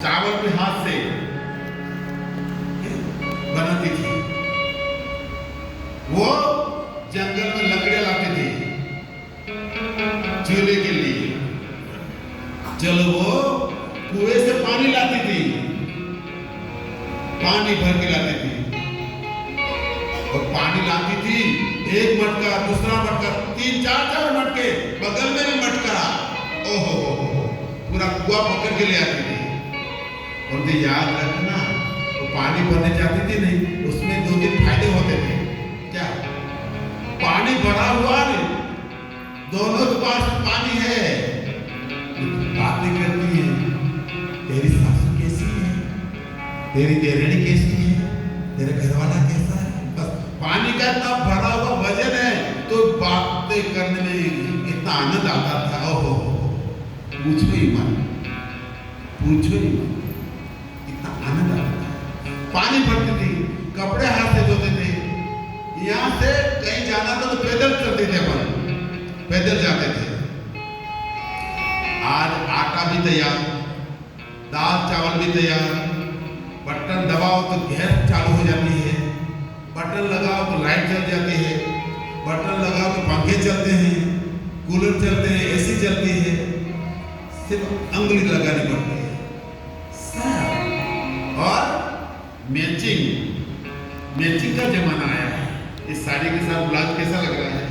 चावल भी हाथ से बनाती थी। वो जंगल में लकड़ियां लाती थी चूल्हे के लिए। चलो वो कुएं से पानी लाती थी, पानी भर के लाती थी। और पानी लाती थी, एक मटका, दूसरा मटका, तीन चार मटके, बगल में भी मटका। ओहो, पूरा कुआ पकड़ के ले आती थी। उनसे याद रखना, वो पानी भरने जाती थी नहीं, उसमें दो तीन फायदे होते थे। क्या? पानी भरा हुआ नहीं, दोनों के पास पानी है, बातें करती है। तेरी सासू कैसी है, तेरी देवरानी कैसी है, तेरा घरवाला कैसा है। बस पानी का इतना भरा हुआ वजन है, तो बातें करने में इतना आनंद आता था। ओहो, पूछो ही मत, पूछो ही मत, इतना आनंद आता था। पानी भरती थी, कपड़े हाथ से धोते थे। यहाँ से कहीं जाना तो पैदल चलते थे, अपन पैदल जाते थे। आज आटा भी तैयार, दाल चावल भी तैयार। बटन दबाओ तो गैस चालू हो जाती है, बटन लगाओ तो लाइट जल जाती है, बटन लगाओ तो पंखे चलते हैं, कूलर चलते हैं, एसी चलती है। सिर्फ उंगली लगानी पड़ती है। और मैचिंग का जमाना आया है। इस साड़ी के साथ ब्लाउज कैसा लग रहा है,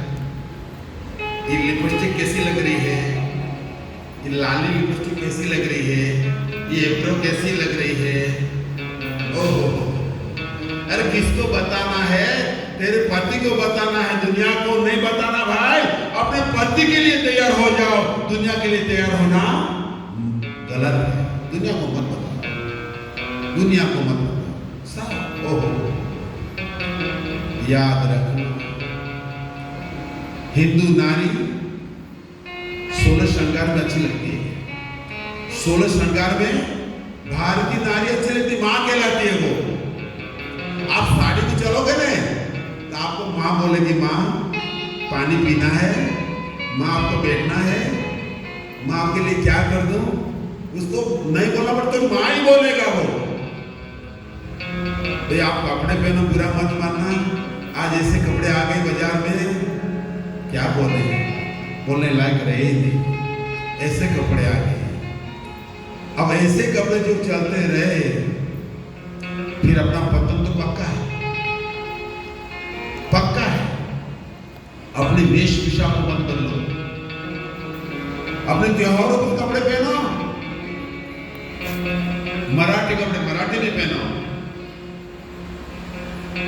ये लिपस्टिक कैसी लग रही है, ये लाली लिपस्टिक कैसी लग रही है, ये एप्रो कैसी लग रही है। ओहो, अरे किसको बताना है? तेरे पति को बताना है, दुनिया को नहीं बताना भाई। अपने पति के लिए तैयार हो जाओ, दुनिया के लिए तैयार होना गलत है। दुनिया को मत बताओ, दुनिया को मत बताओ। ओहो, याद रखना, हिंदू नारी 16 श्रृंगार में अच्छी लगती है। 16 श्रृंगार में भारतीय नारी अच्छी लगती, मां कहलाती है वो। आप साड़ी में चलोगे ना तो आपको मां बोलेगी, मां पानी पीना है, मां आपको बैठना है, मां आपके लिए क्या कर दूं। उसको नहीं बोलना पड़ता, तो मां ही बोलेगा वो। भाई आप कपड़े पहनो, बुरा मत मानना। आज ऐसे कपड़े आ गए बाजार में, क्या बोले, बोलने लायक रहे ही नहीं, ऐसे कपड़े आ गए। अब ऐसे कपड़े जो चलते रहे, फिर अपना पतन तो पक्का है, पक्का है। अपनी वेशभूषा को मत बदलो, अपने त्योहारों के कपड़े पहनो। मराठी कपड़े मराठी नहीं पहनो,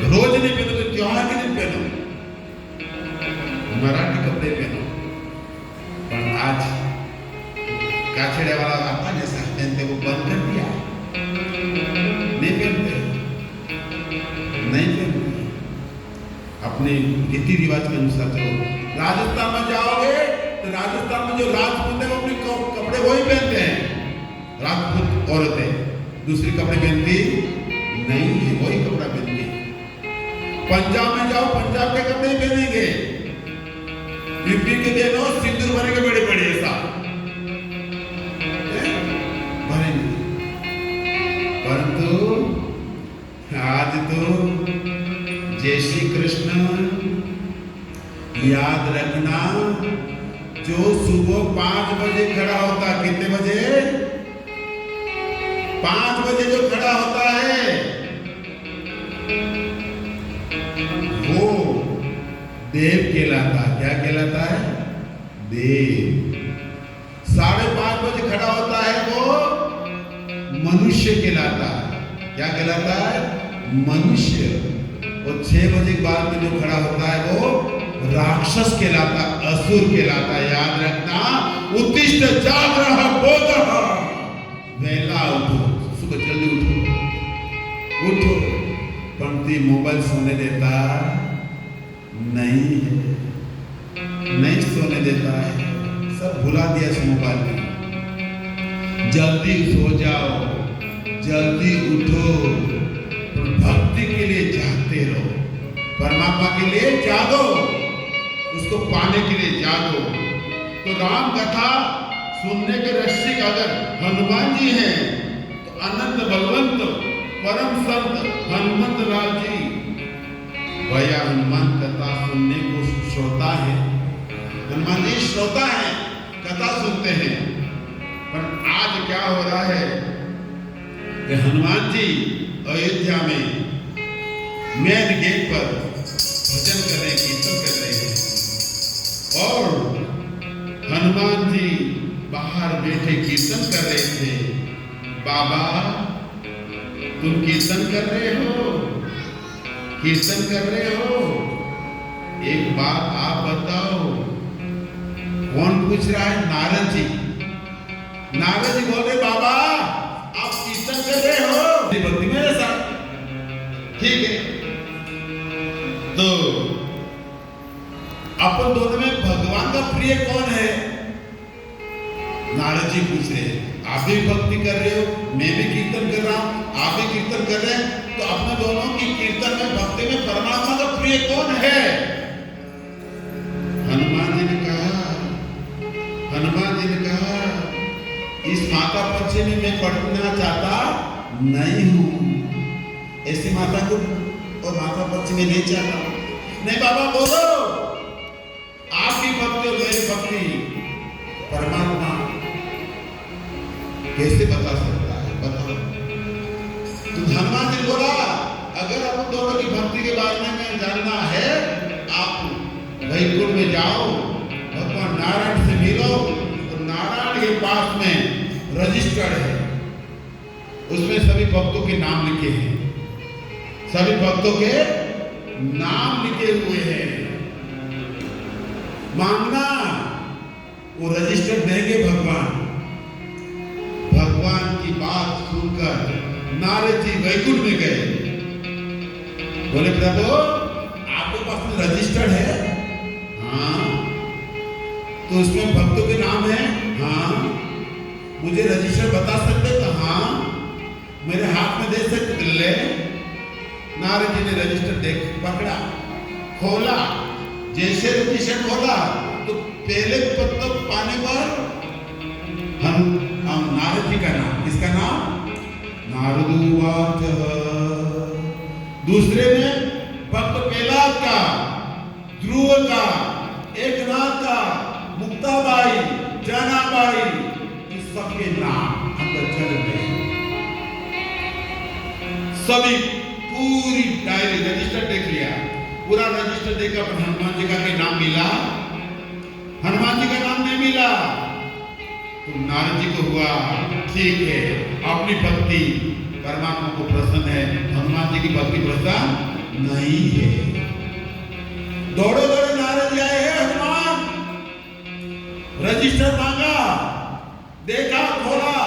रोज नहीं पहनो तो त्योहार के दिन पहनो, मराठी कपड़े पहनो। पर आज काछड़े वाला आता जैसा पहनते वो बंद कर दिया, नहीं पहनते, नहीं पहनते। अपने रीति रिवाज के अनुसार चलो। राजस्थान में जाओगे तो राजस्थान में जो राजपूत है वो अपने कपड़े वही पहनते हैं। राजपूत औरतें दूसरे कपड़े पहनती नहीं है, वही कपड़ा पहनती है। पंजाब में जाओ, पंजाब के कपड़े पहनेंगे। यूपी के देखो सिंदूर भरे के बड़े बड़े ऐसा भरेंगे। परंतु आज तो जय श्री कृष्ण, याद रखना, जो सुबह 5 बजे खड़ा होता, कितने बजे? 5 बजे जो खड़ा होता है वो देव कहलाता है। क्या कहलाता है? देव। 5:30 बजे खड़ा होता है वो मनुष्य कहलाता है। क्या कहलाता है? मनुष्य। और 6 बजे के बाद में जो खड़ा होता है वो राक्षस कहलाता, असुर कहलाता। याद रखना, उत्तिष्ठ जागरः बोधः, वेला उठो, सुबह जल्दी उठो। पंक्ति मोबाइल सोने देता नहीं है, नहीं सोने देता है, सब भुला दिया इस मोबाइल में। जल्दी सो जाओ, जल्दी उठो, भक्ति के लिए जागते रहो, परमात्मा के लिए जागो, उसको पाने के लिए जागो। तो राम कथा सुनने के रसिक अगर हनुमान जी हैं तो परम संत हनुमंत लाल जी भैया हनुमान कथा सुनने को श्रोता है। हनुमान जी श्रोता है, कथा सुनते हैं। पर आज क्या हो रहा है कि हनुमान जी अयोध्या में मेन गेट पर भजन कर रहे, कीर्तन कर रहे हैं और हनुमान जी बाहर बैठे कीर्तन कर रहे थे। बाबा तुम कीर्तन कर रहे हो, कीर्तन कर रहे हो, एक बात आप बताओ। कौन पूछ रहा है? नारद जी। नारद जी बोले बाबा आप कीर्तन कर रहे हो, भक्ति मेरे साथ, ठीक है। तो अपन दोनों में भगवान का प्रिय कौन है? नारद जी पूछ रहे हैं। आप भी भक्ति कर रहे हो, मैं भी कीर्तन कर रहा हूं, आप भी कीर्तन कर रहे हैं, तो अपने दोनों की कीर्तन में, भक्ति में परमात्मा का प्रिय कौन है? हनुमान जी ने कहा, हनुमान जी ने कहा इस माता पंचमी में पढ़ना चाहता नहीं हूं, ऐसी माता को और माता पंचमी नहीं चाहता। नहीं बाबा बोलो, आपकी भक्ति और मेरी भक्ति परमात्मा कैसे बता सकता है? बताओ। तो हनुमान जी बोला अगर आप दोनों की भक्ति के बारे में जानना है, आप वैकुंठ में जाओ, भगवान नारायण से मिलो। तो नारायण के पास में रजिस्टर है, उसमें सभी भक्तों के नाम लिखे हैं, सभी भक्तों के नाम लिखे हुए हैं। मांगना, वो रजिस्टर देंगे भगवान। भगवान की बात सुनकर नारद जी वैकुंठ में गए। बोले प्रभु आपके पास में रजिस्टर है? हाँ। तो उसमें भक्तों के नाम है? हाँ। मुझे रजिस्टर बता सकते? तो हाँ। मेरे हाथ में दे सकते? ले। नारद जी ने रजिस्टर देख पकड़ा, खोला। जैसे रजिस्टर खोला तो पहले पत्ता पाने पर हम नारद जी का नाम, किसका नाम? नारदुवाच। दूसरे में भक्त प्रहलाद का, ध्रुव का, एकनाथ का, मुक्ताबाई, जनाबाई, इस सबके नाम अंदर चल गए। सभी पूरी डायरी रजिस्टर देख लिया, पूरा रजिस्टर देखा, पर हनुमान जी का नाम मिला? हनुमान जी का नाम नहीं मिला। तो नारद जी को हुआ ठीक है, अपनी भक्ति परमात्मा को प्रसन्न है, हनुमान जी की भक्ति प्रसन्न नहीं है। दौड़े दौड़े नारद जी आए, हनुमान रजिस्टर मांगा, देखा, खोला,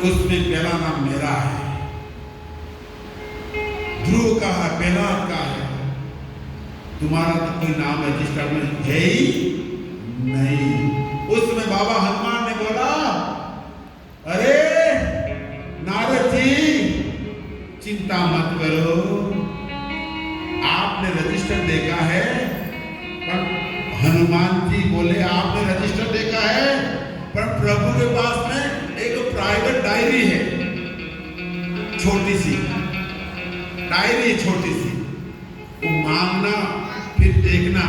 उसमें पहला नाम मेरा है, ध्रुव का है, प्रहलाद का है, तुम्हारा तो कोई नाम रजिस्टर में है ही नहीं। उसमें बाबा हनुमान ने बोला अरे नारद जी चिंता मत करो, आपने रजिस्टर देखा है? पर हनुमान जी बोले आपने रजिस्टर देखा है, पर प्रभु के पास में एक प्राइवेट डायरी है, छोटी सी डायरी, छोटी सी, वो मांगना फिर देखना।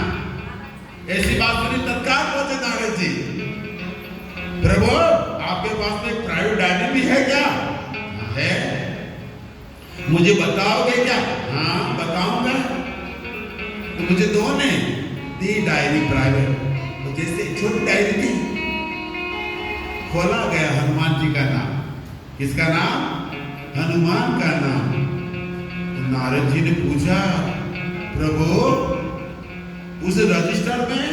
ऐसी बात सुनी, तत्काल पहुंचे नारद जी, प्रभु आपके पास में प्राइवेट डायरी भी है क्या? है। मुझे बताओगे क्या? हाँ बताऊंगा। तो मुझे दो ने दी डायरी प्राइवेट, तो जैसे छोटी डायरी थी, खोला गया हनुमान जी का नाम। किसका नाम? हनुमान का नाम। तो नारद जी ने पूछा प्रभु उस रजिस्टर में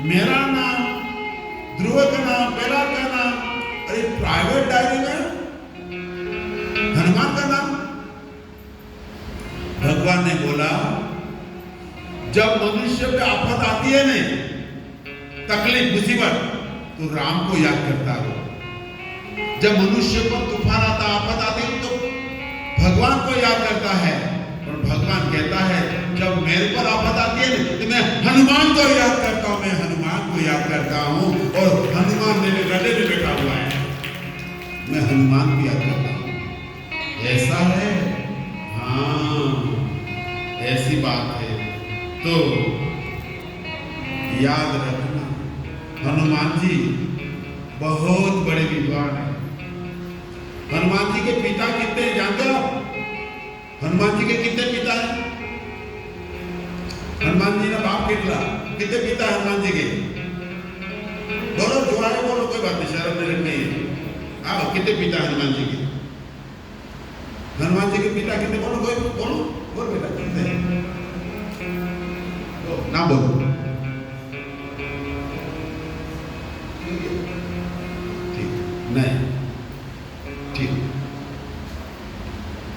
मेरा नाम, ध्रुव का नाम, प्रहलाद का नाम, अरे प्राइवेट डायरी में हनुमान का नाम। भगवान ने बोला जब मनुष्य पे आफत आती है नहीं, तकलीफ, मुसीबत, तो राम को याद करता हो। जब मनुष्य पर तूफान आता, आफत आती है, तो भगवान को याद करता है। और भगवान कहता है जब मेरे पर आफत आती है तो मैं हनुमान को याद करता हूं, मैं हनुमान को याद करता हूं। और हनुमान मेरे हृदय में बैठा हुआ है, मैं हनुमान को याद करता हूं। ऐसा है, हाँ ऐसी बात है। तो याद रखना, हनुमान जी बहुत बड़े विद्वान हैं। हनुमान जी के पिता कितने हैं जानते हो आप? हनुमान जी के कितने पिता हैं? हनुमान जी ना बाप कितने पिता है हनुमान जी के? बोलो जो आए बोलो, कोई बात नहीं, शर्म नहीं है। आओ, कितने पिता है हनुमान जी के? हनुमान जी के पिता कितने? बोलो कोई, बोलो बेटा कितने? ना बोलो, ठीक नहीं, ठीक।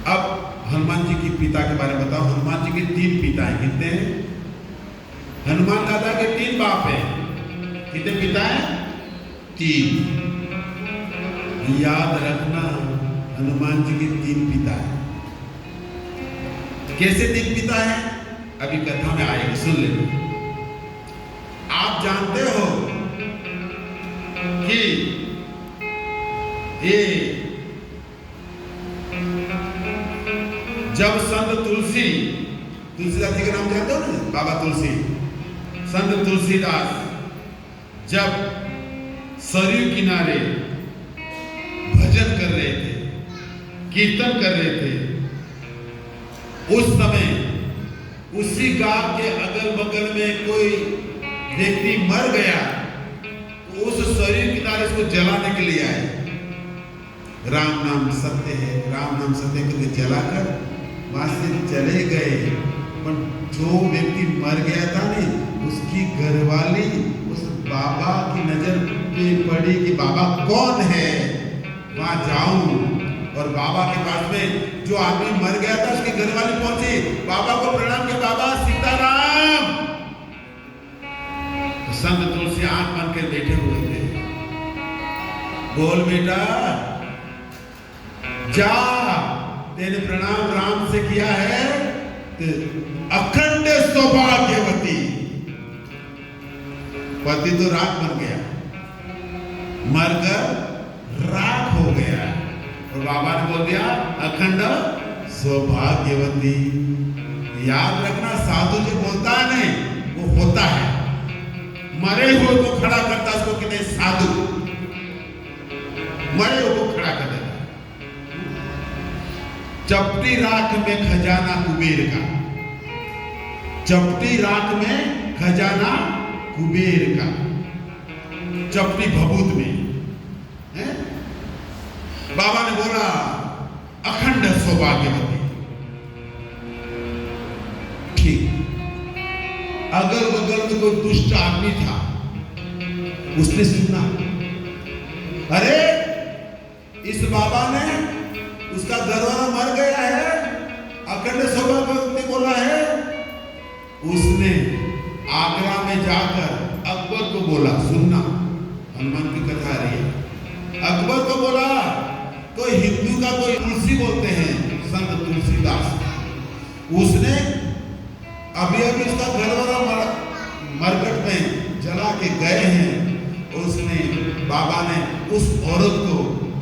अब हनुमान जी के पिता के बारे में बताओ। हनुमान जी के 3 पिता हैं। कितने हैं? हनुमान दादा के 3 बाप हैं। कितने पिता हैं? 3। याद रखना, हनुमान जी के 3 पिता हैं। कैसे 3 पिता हैं? अभी कथा में आएगी, सुन लेना। आप जानते हो कि ये जब संत तुलसीदास जी का नाम जानते हो ना, बाबा तुलसी, संत तुलसीदास जब सरयू किनारे भजन कर रहे थे, कीर्तन कर रहे थे, उस समय उसी गांव के अगल बगल में कोई व्यक्ति मर गया, तो उस सरयू किनारे उसको जलाने के लिए आए। राम नाम सत्य है, राम नाम सत्य करके जलाकर वहां से चले गए। पर जो व्यक्ति मर गया था नहीं, उसकी घरवाली उस बाबा की नजर पे पड़ी कि बाबा कौन है, वहां जाऊं। और बाबा के पास में जो आदमी मर गया था, उसकी घरवाली पहुंची, बाबा को प्रणाम किया, बाबा सीताराम। तो संत तुलसी आंख बंद के बैठे हुए थे। बोल बेटा, जा, तेने प्रणाम राम से किया है तो अखंड सौभाग्यवती। पति तो राख बन गया, मरकर राख हो गया, और बाबा ने बोल दिया अखंड सौभाग्यवती। याद रखना, साधु जो बोलता है नहीं, वो होता है। मरे हुए को खड़ा करता, उसको कहते साधु। मरे हुए को खड़ा कर देता। चपटी राख में खजाना कुबेर का, चपटी राख में खजाना कुबेर का, चपटी भभूत में है? बाबा ने बोला अखंड सौभाग्यवती। ठीक। अगल बगल में कोई दुष्ट आदमी था, उसने सुना, अरे इस बाबा ने उसका घरवाला मर गया है, अखंड सौभाग्यवती बोला है। उसने आगरा में जाकर अकबर को बोला, सुनना हनुमान की कथा आ रही है। अकबर को बोला, तो हिंदू का कोई तुलसी बोलते हैं, संत तुलसीदास, उसने अभी उसका घरवाला मरकट में जला के गए हैं। उसने, बाबा ने उस औरत को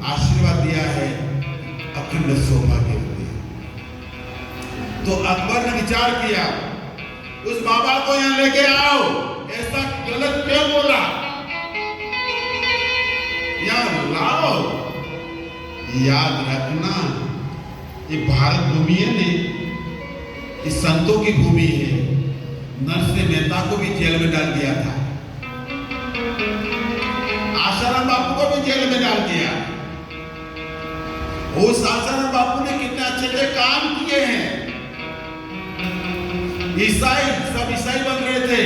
आशीर्वाद दिया है अखंड सौभाग्यवती। तो अकबर ने विचार किया, उस बाबा को यहां लेके आओ, ऐसा गलत क्यों बोला, यहां लाओ। याद रखना, ये भारत भूमि है ने, ये संतों की भूमि है। नरसिंह मेहता को भी जेल में डाल दिया था, आशाराम बापू को भी जेल में डाल दिया। उस आशाराम बापू ने कितने अच्छे अच्छे काम किए हैं। ईसाई, सब ईसाई बन रहे थे,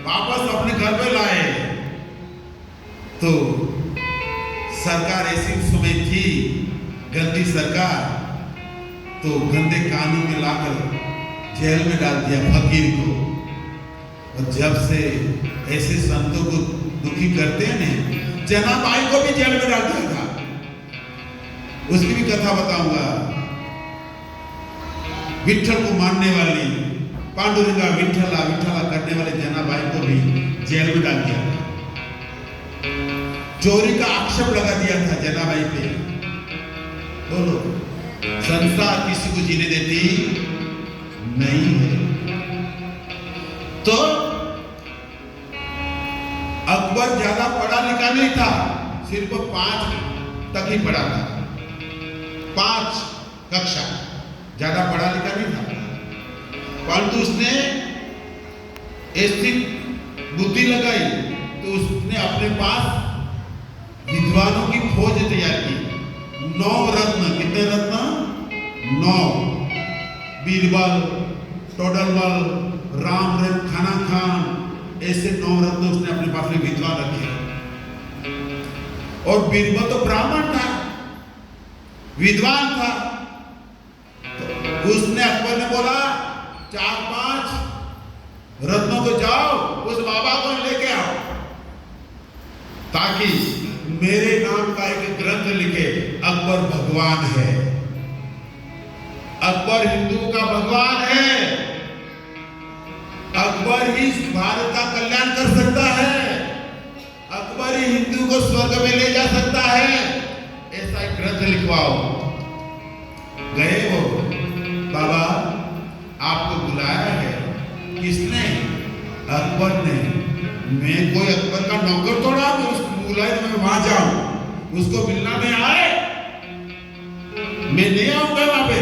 वापस अपने घर पे लाए। तो सरकार ऐसी समय थी, गंदी सरकार, तो गंदे कानून में लाकर जेल में डाल दिया फकीर को। और जब से ऐसे संतों को दुखी करते हैं ना, जनाबाई को भी जेल में डाल दिया था। उसकी भी कथा बताऊंगा। विठल को मारने वाली, पांडुरंगा विठला विठला करने वाले जनाबाई को भी जेल में डाल दिया था। चोरी का आक्षेप लगा दिया था जनाबाई पे। बोलो, संसार किसी को जीने देती नहीं है। तो अकबर ज्यादा पढ़ा लिखा नहीं था, सिर्फ 5 तक ही पढ़ा था, 5 कक्षा, ज्यादा पढ़ा लिखा नहीं था। परंतु उसने ऐसी बुद्धि लगाई तो उसने अपने पास विद्वानों की फौज तैयार की। 9 रत्न, कितने रत्न? 9। बीरबल, टोडरमल, रामरन, खाना खान, ऐसे 9 रत्न उसने अपने पास में विद्वान रखे। और बीरबल तो ब्राह्मण था, विद्वान था। तो उसने, अकबर ने बोला 4-5 रत्नों को जाओ उस बाबा को लेके आओ, ताकि मेरे नाम का एक ग्रंथ लिखे, अकबर भगवान है, अकबर हिंदू का भगवान है, अकबर ही भारत का कल्याण कर सकता है, अकबर ही हिंदू को स्वर्ग में ले जा सकता है, ऐसा एक ग्रंथ लिखवाओ। गए वो बाबा, आपको बुलाया है। किसने? अकबर ने। मैं कोई अकबर का नौकर थोड़ा हूं, उसको बुलाए तो मैं वहां जाऊं, उसको मिलना नहीं आए, मैं नहीं आऊंगा वहां पे।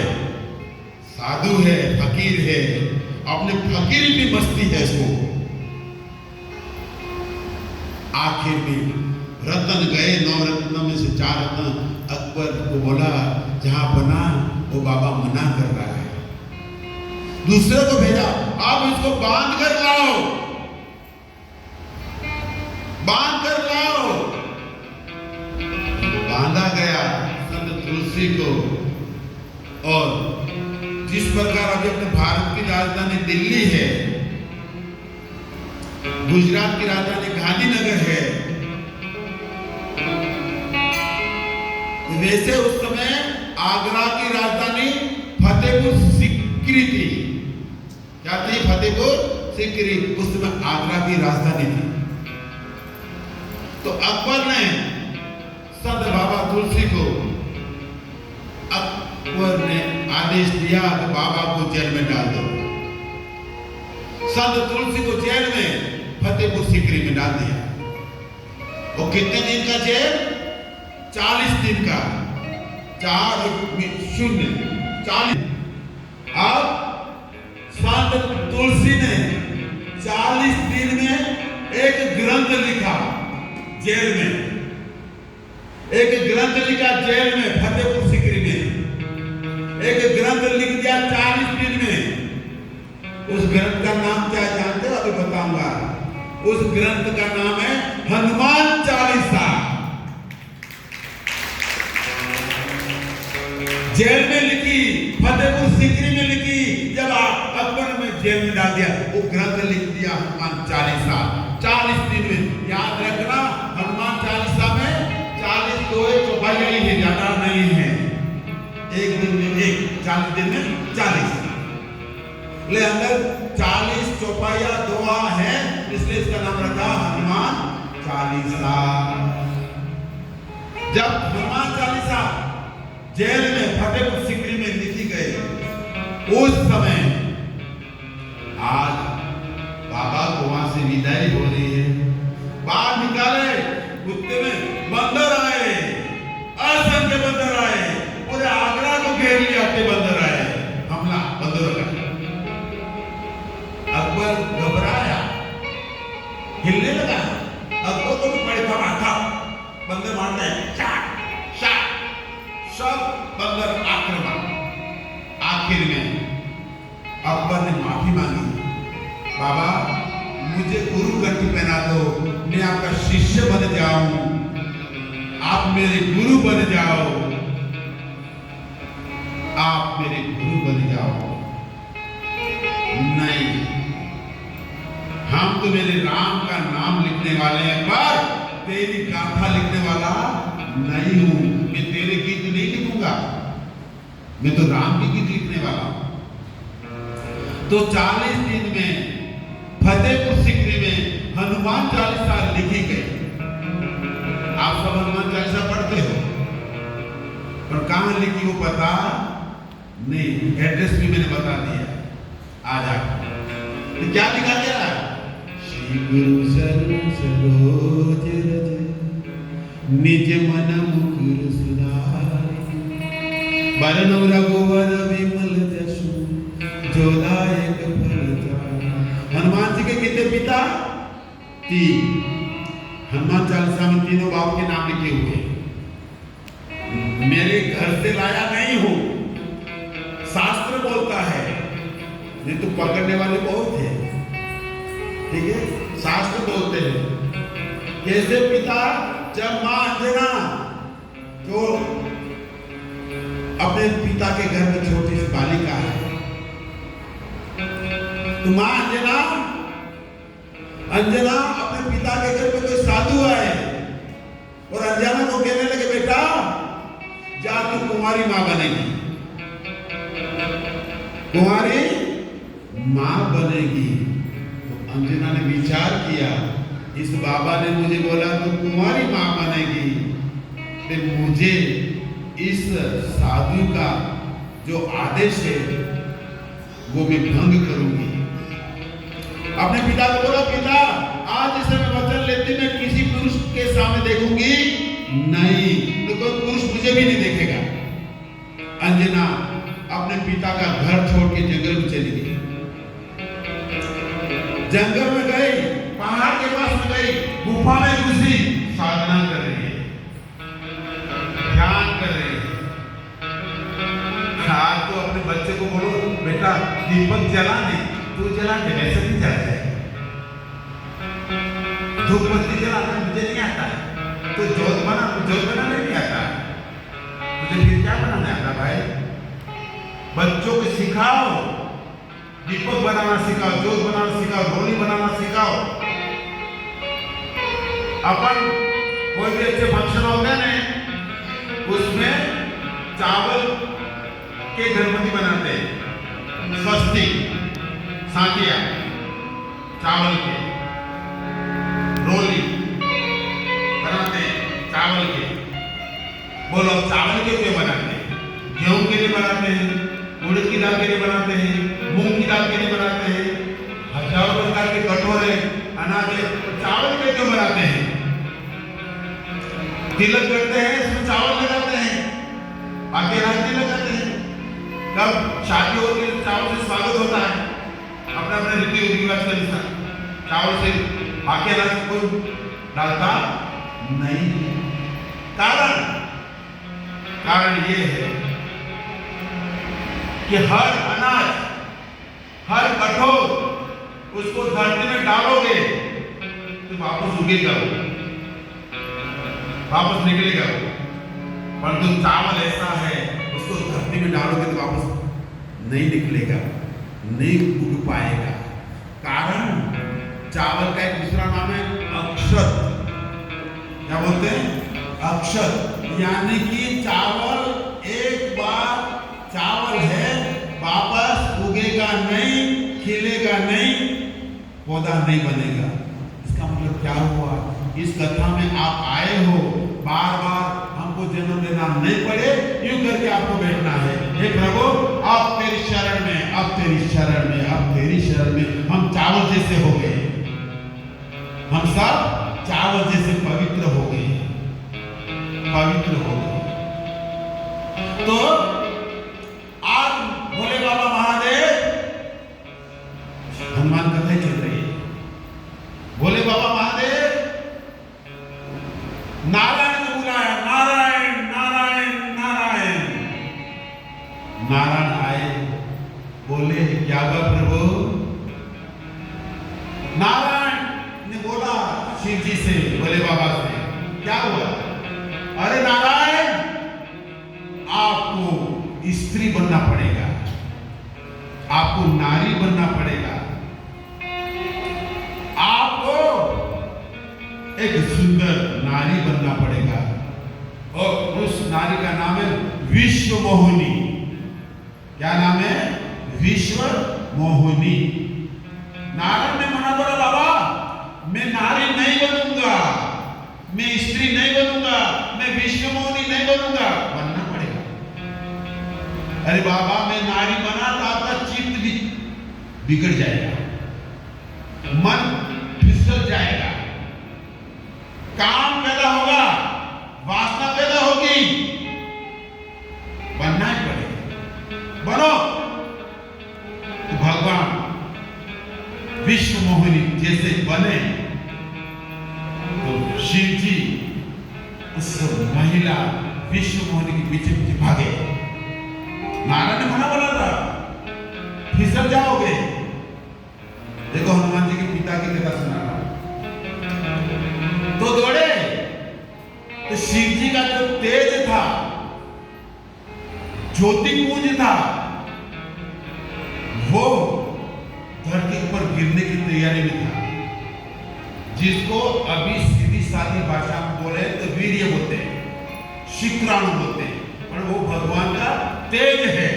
साधु है, फकीर है, अपने फकीर की मस्ती है इसको। आखिर में रत्न गए, 9 रत्न में से 4 रत्न अकबर को बोला जहां बना, वो बाबा मना कर रहा है, दूसरे को भेजा, आप इसको बांध कर लाओ, बांध कर लाओ। बांधा गया संत तुलसी को। और जिस प्रकार अभी अपने भारत की राजधानी दिल्ली है, गुजरात की राजधानी गांधीनगर है, वैसे उस समय आगरा की राजधानी फतेहपुर सीकरी थी। क्या थी? फतेहपुर सीकरी। उस समय आगरा की राजधानी थी। तो अकबर ने संत बाबा तुलसी को, अकबर ने आदेश दिया कि बाबा को जेल में डाल दो। संत तुलसी को जेल में फतेहपुर सीकरी में डाल दिया। वो कितने दिन का जेल? 40 दिन का। 4-0 40। अब संत तुलसी ने 40 दिन में एक ग्रंथ लिखा जेल में, एक ग्रंथ लिखा जेल में, फतेहपुर सीकरी में एक ग्रंथ लिख दिया 40 दिन में। उस ग्रंथ का नाम क्या जानते हो? अभी बताऊंगा। उस ग्रंथ का नाम है हनुमान चालीसा। जेल में लिखी, फतेहपुर सीकरी में लिखी। जब अकबर में जेल में डाल दिया, वो ग्रंथ लिख दिया हनुमान चालीसा 40 दिन में। याद रखना, हनुमान चालीसा में 40 दोहे चौपाइयां ही है, ज्यादा नहीं है। एक दिन में 1, 40 दिन में 40, ले अंदर 40 चौपाइयां दोहा है, इसलिए इसका नाम रखा हनुमान चालीसा। जब हनुमान चालीसा जेल में फतेहपुर सीकरी में लिखी गई, उस समय आज बाबा को वहां से विदाई हो रही है। बाहर निकाले, कुत्ते में बंदर आए, असंख्य बंदर आए, पूरे आगरा को घेर लिया के बंदर आए, हमला बंदरों का। अकबर घबराया, हिलने लगा। अकबर को भी बड़े था, बंदर मारते हैं, सब बंदर आक्रमण। आखिर में अकबर ने माफी मांगी, बाबा मुझे गुरु गट्टी पहना दो, मैं आपका शिष्य बन जाऊं, आप मेरे गुरु बन जाओ, आप मेरे गुरु बन जाओ। नहीं, हम तो मेरे राम का नाम लिखने वाले हैं, पर तेरी गाथा लिखने वाला नहीं हूं। मैं तेरे गीत नहीं लिखूंगा, मैं तो राम की गीत लिखने वाला हूं। तो 40 दिन में फतेहपुर सीकरी में हनुमान चालीसा लिखी गई। आप सब हनुमान चालीसा पढ़ते हो, पर कहां लिखी वो पता नहीं, एड्रेस भी मैंने बता दिया, आ जा। तो क्या लिखा गया? श्री गुरु शरण सरोज रज निज मन मुकुर सुधारि बरन रघुवर विमल जसु जो दायक फल चारि। हनुमान जी के कितने पिता? 3। हनुमान चालीसा में तीनों बाप के नाम लिखे हुए। मेरे घर से लाया नहीं हूं, शास्त्र बोलता है। नहीं तो पकड़ने वाले बहुत है, ठीक है, शास्त्र बोलते हैं। कैसे पिता? जब मां अंजना जो अपने पिता के घर में छोटी सी बालिका है, तो मां अंजना अपने पिता के घर में कोई साधु आए और अंजना को कहने लगे, बेटा जा तू कुंवारी मां बनेगी, कुंवारी मां बनेगी। तो अंजना ने विचार किया, इस बाबा ने मुझे बोला तो कुंवारी मां बनेगी, तो मुझे इस साधु का जो आदेश है वो मैं भंग करूंगी। अपने पिता को बोला, पिता आज इसे मैं वचन लेती मैं किसी पुरुष के सामने देखूंगी नहीं, तो कोई पुरुष मुझे भी नहीं देखेगा। अंजना अपने पिता का घर छोड़ के जंगल में चली गई। जंगल में गई, पहाड़ के पास में गई, गुफा में घुसी, साधना कर रही है, ध्यान कर रही है। तो अपने बच्चे को बोलो, बेटा दीपक जला नहीं, तू जला के वैसे नहीं जला जाए, धूप बत्ती जलाना मुझे नहीं आता है, तो जोत बनाना नहीं आता, तुझे फिर क्या बनाना आता भाई? बच्चों को सिखाओ, दीपक बनाना सिखाओ, जोत बनाना सिखाओ, रोली बनाना सिखाओ। अपन कोई भी अच्छे फंक्शन होते हैं ना, उसमें चावल के गणपति बनाते हैं, स्वस्ति साकिया चावल के, रोली बनाते हैं चावल के। बोलो चावल के क्यों बनाते हैं? गेहूं के लिए बनाते हैं, उड़द की दाल के लिए बनाते हैं, मूंग की दाल के लिए बनाते हैं, हजारों प्रकार के कटोरे अनाज चावल के क्यों बनाते हैं? तिलक करते हैं, इसमें चावल लगाते हैं, बाकी अनाज नहीं लगाते हैं। तब शादी होती है, चावल से स्वागत होता है, अपने अपने रीति रिवाज के अनुसार चावल से, बाकी अनाज कोई डालता नहीं। कारण ये है कि हर अनाज, हर कठोर उसको धरती में डालोगे तो वापस उगेगा, वो वापस निकलेगा वो। परंतु चावल ऐसा है, उसको धरती में डालोगे तो वापस नहीं निकलेगा, नहीं उग पाएगा। कारण चावल का एक दूसरा नाम है अक्षत। क्या बोलते हैं? अक्षत। यानी कि चावल एक बार चावल है, वापस उगेगा नहीं, खिलेगा नहीं, पौधा नहीं बनेगा। इसका मतलब क्या हुआ? इस कथा में आप आए हो, बार बार हमको जन्म लेना नहीं पड़े, यूं करके आपको बैठना है। हे प्रभु, अब तेरी शरण में, अब तेरी शरण में, अब तेरी शरण में हम चावल जैसे हो गए, हम सब चावल जैसे पवित्र हो गए, पवित्र हो गए। तो आज भोले बाबा महादेव, हनुमान कथा चल रही है, भोले बाबा महादेव नारायण को बुलाया, नारायण नारायण नारायण। नारायण आए, बोले क्या हुआ प्रभु? नारायण ने बोला शिव जी से, भोले बाबा से, क्या हुआ? अरे नारायण, आपको स्त्री बनना पड़ेगा, आपको नारी बनना पड़ेगा, आपको एक सुंदर नारी बनना पड़ेगा, और उस नारी का नाम है विश्व मोहिनी। क्या नाम है? विश्व मोहिनी। नारायण ने मना बोला, बाबा मैं नारी नहीं बनूंगा, मैं स्त्री नहीं बनूंगा, मैं विश्व मोहिनी नहीं बनूंगा। बनना पड़ेगा, अरे बाबा मैं नारी बना तो आपका चित्त भी बिगड़ जाएगा, मन फिसल जाएगा, काम पैदा होगा, वासना पैदा होगी, बनना ही पड़ेगा। बनो तो भगवान विश्व मोहिनी जैसे बने तो शिव जी उस महिला विश्व मोहिनी के पीछे पीछे भागे। नारायण ने मना बोला था फिसल जाओगे। देखो हनुमान जी के पिता की कथा सुना तो दौड़े तो शिव जी का जो तेज था, ज्योति पुंज था, वो धरती पर गिरने की तैयारी में था, जिसको अभी सीधी सादी भाषा में बोले तो वीर्य बोलते हैं, शुक्राणु बोलते हैं, और वो भगवान का तेज है,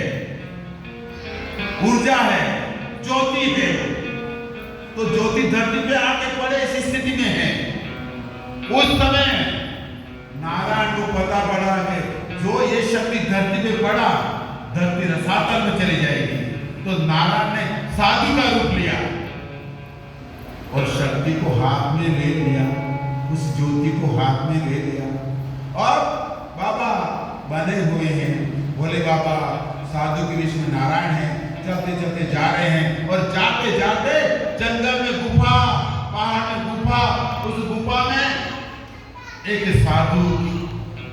ऊर्जा है, ज्योति है। तो ज्योति धरती पे आके पड़े इस स्थिति में है। उस समय नारायण को पता पड़ा कि जो ये शक्ति धरती पे पड़ा, धरती रसातल में चली जाएगी। तो नारायण ने साधु का रूप लिया और शक्ति को हाथ में ले लिया, उस ज्योति को हाथ में ले लिया और बाबा बने हुए हैं। बोले बाबा साधु के बीच में नारायण है, चलते चलते जा रहे हैं और जाते जाते जंगल में गुफा, पहाड़ में गुफा, उस गुफा में एक साधु,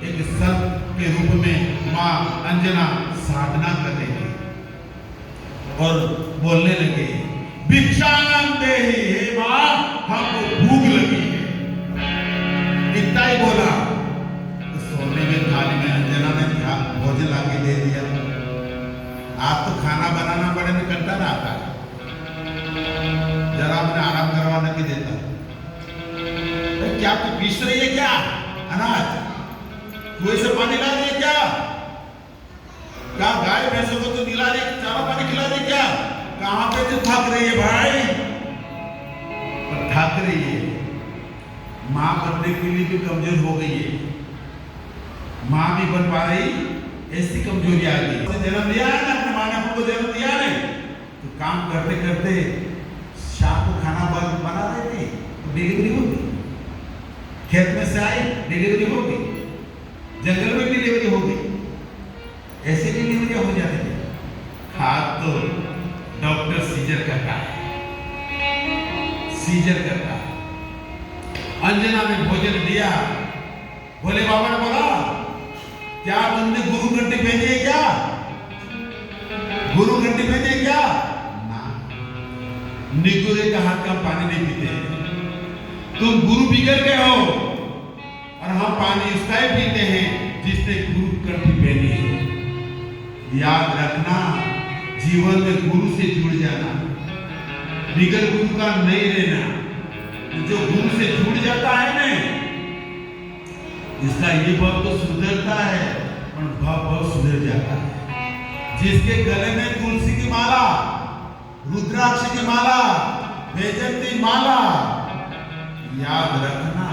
एक संत के रूप में मां अंजना साधना कर रही थी और बोलने लगे भिक्षाम देहि, हे मां हमको भूख लगी है। इतना ही बोला तो सोने में थाली में अंजना ने भोजन लाके दे दिया। आप तो खाना बनाना बड़े में कंटा ना आता, जरा मैंने आराम करवाना की देता। तो क्या तू पीस रही है क्या अनाज, कुएं से पानी ला रही है क्या गाय भैंसों को तो निला रही, चारा पानी खिला रही क्या? कहां पे तो थक रही है भाई, पर थक रही है। मां बनने के लिए भी कमजोर हो गई है, मां भी बन पा रही, ऐसी कमजोरी आ गई। जन्म दिया है ना, अपने मां ने आपको जन्म दिया नहीं, तो काम करते करते शाम को खाना बना रही थी तो डिलीवरी होगी, खेत में से आई डिलीवरी होगी, जंगल में डिलीवरी होगी, ऐसे डिलीवरी हो जाती है। हाथ तो डॉक्टर सीजर करता है, सीजर करता है। अंजना ने भोजन दिया, बोले बाबा ने बोला क्या तुमने गुरु घंटी पहनी है क्या? गुरु घंटी पहनी है क्या? ना, निगुरे का हाथ का पानी नहीं पीते, तुम गुरु बिगड़ गए हो और हम पानी उसका ही पीते हैं जिसने गुरु घंटी पहनी है। याद रखना, जीवन में गुरु से जुड़ जाना, बिगड़ गुरु का नहीं रहना। जो गुरु से जुड़ जाता है ना, इसका ये भाव तो सुधरता है और भाव सुधर जाता है। जिसके गले में तुलसी की माला, रुद्राक्ष की माला, वैजयंती माला, याद रखना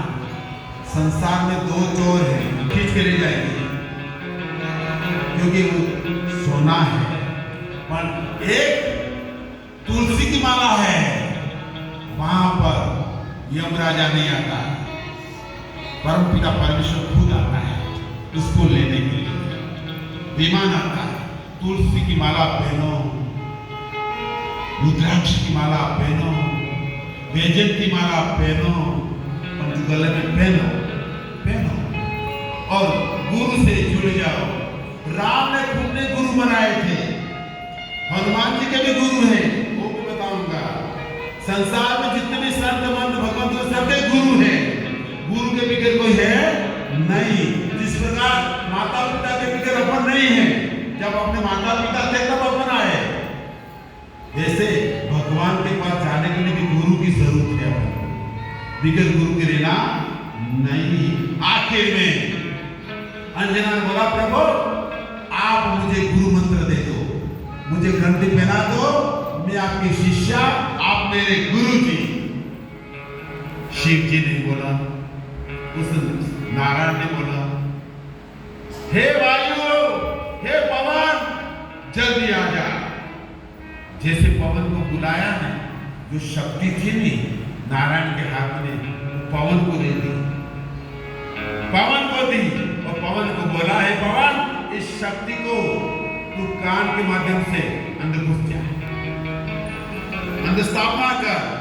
संसार में दो चोर हैं, खींच के ले जाएंगे क्योंकि वो सोना है, पर एक तुलसी की माला है, वहां पर यमराजा नहीं आता, परमपिता परमेश्वर खुद आता है उसको लेने के लिए। विमान आता है, तुलसी की माला पहनो, रुद्राक्ष की माला पहनो, वैजयंती माला पहनो, गले में पहनो पहनो और गुरु से जुड़ जाओ। राम ने खुद ने गुरु बनाए थे, हनुमान जी के भी गुरु हैं, वो भी बताऊंगा। संसार में जितने भी संत मंत भगवंत सबके गुरु हैं, गुरु के बिगड़ कोई है नहीं। जिस प्रकार माता पिता के बिगड़ अपन नहीं है, जब अपने माता पिता थे तब अपन आए, वैसे भगवान के पास जाने के लिए भी गुरु की जरूरत है। बिगड़ गुरु के रहना नहीं। आखिर में अंजना ने बोला प्रभु आप मुझे गुरु मंत्र दे दो, मुझे घंटी पहना दो, मैं आपकी शिष्या, आप मेरे गुरु जी। शिव जी ने बोला, उस नारायण ने बोला हे वायु, हे पवन, जल्दी आ जा। जैसे पवन को बुलाया है, जो शक्ति थी नहीं नारायण के हाथ में, पवन को दे दी, पवन को दी और पवन को बोला है पवन इस शक्ति को तू कान के माध्यम से अंदर घुस जा, अंदर स्थापना कर।